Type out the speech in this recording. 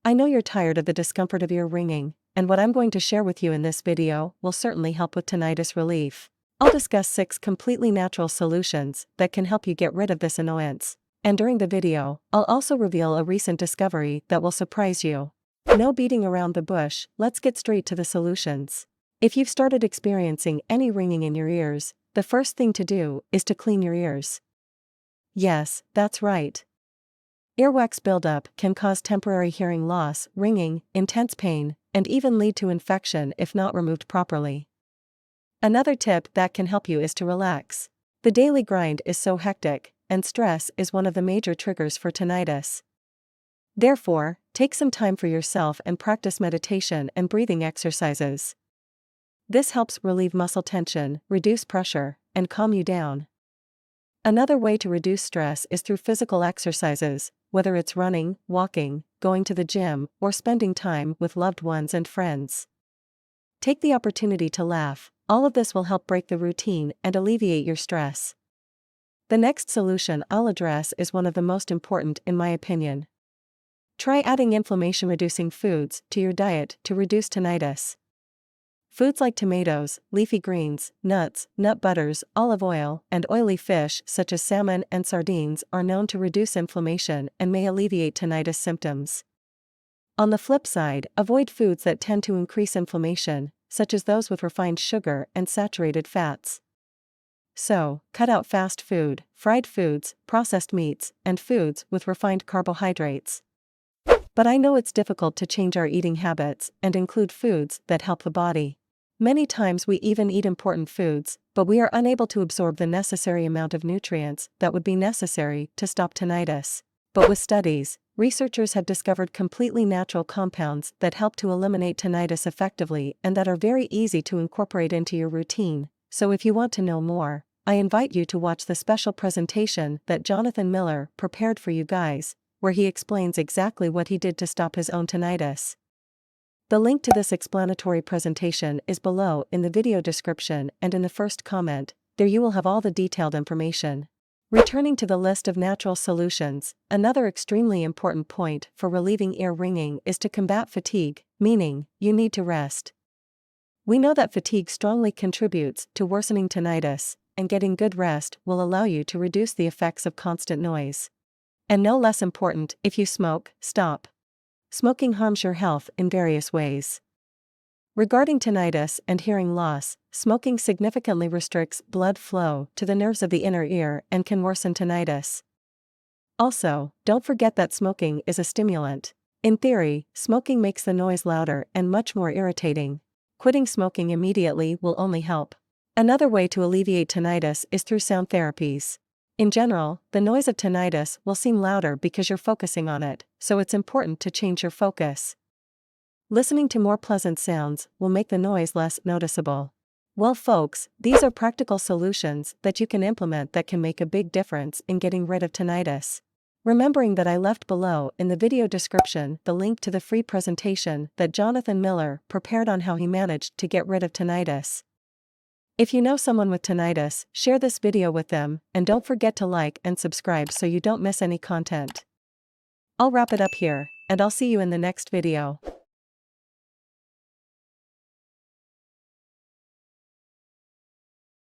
I know you're tired of the discomfort of ear ringing, and what I'm going to share with you in this video will certainly help with tinnitus relief. I'll discuss 6 completely natural solutions that can help you get rid of this annoyance. And during the video, I'll also reveal a recent discovery that will surprise you. No beating around the bush, let's get straight to the solutions. If you've started experiencing any ringing in your ears, the first thing to do is to clean your ears. Yes, that's right. Earwax buildup can cause temporary hearing loss, ringing, intense pain, and even lead to infection if not removed properly. Another tip that can help you is to relax. The daily grind is so hectic, and stress is one of the major triggers for tinnitus. Therefore, take some time for yourself and practice meditation and breathing exercises. This helps relieve muscle tension, reduce pressure, and calm you down. Another way to reduce stress is through physical exercises, whether it's running, walking, going to the gym, or spending time with loved ones and friends. Take the opportunity to laugh. All of this will help break the routine and alleviate your stress. The next solution I'll address is one of the most important in my opinion. Try adding inflammation-reducing foods to your diet to reduce tinnitus. Foods like tomatoes, leafy greens, nuts, nut butters, olive oil, and oily fish such as salmon and sardines are known to reduce inflammation and may alleviate tinnitus symptoms. On the flip side, avoid foods that tend to increase inflammation, such as those with refined sugar and saturated fats. So, cut out fast food, fried foods, processed meats, and foods with refined carbohydrates. But I know it's difficult to change our eating habits and include foods that help the body. Many times we even eat important foods, but we are unable to absorb the necessary amount of nutrients that would be necessary to stop tinnitus. But with studies, researchers have discovered completely natural compounds that help to eliminate tinnitus effectively and that are very easy to incorporate into your routine. So if you want to know more, I invite you to watch the special presentation that Jonathan Miller prepared for you guys, where he explains exactly what he did to stop his own tinnitus. The link to this explanatory presentation is below in the video description and in the first comment. There you will have all the detailed information. Returning to the list of natural solutions, another extremely important point for relieving ear ringing is to combat fatigue, meaning, you need to rest. We know that fatigue strongly contributes to worsening tinnitus, and getting good rest will allow you to reduce the effects of constant noise. And no less important, if you smoke, stop. Smoking harms your health in various ways. Regarding tinnitus and hearing loss, smoking significantly restricts blood flow to the nerves of the inner ear and can worsen tinnitus. Also, don't forget that smoking is a stimulant. In theory, smoking makes the noise louder and much more irritating. Quitting smoking immediately will only help. Another way to alleviate tinnitus is through sound therapies. In general, the noise of tinnitus will seem louder because you're focusing on it, so it's important to change your focus. Listening to more pleasant sounds will make the noise less noticeable. Well folks, these are practical solutions that you can implement that can make a big difference in getting rid of tinnitus. Remembering that I left below in the video description the link to the free presentation that Jonathan Miller prepared on how he managed to get rid of tinnitus. If you know someone with tinnitus, share this video with them, and don't forget to like and subscribe so you don't miss any content. I'll wrap it up here, and I'll see you in the next video.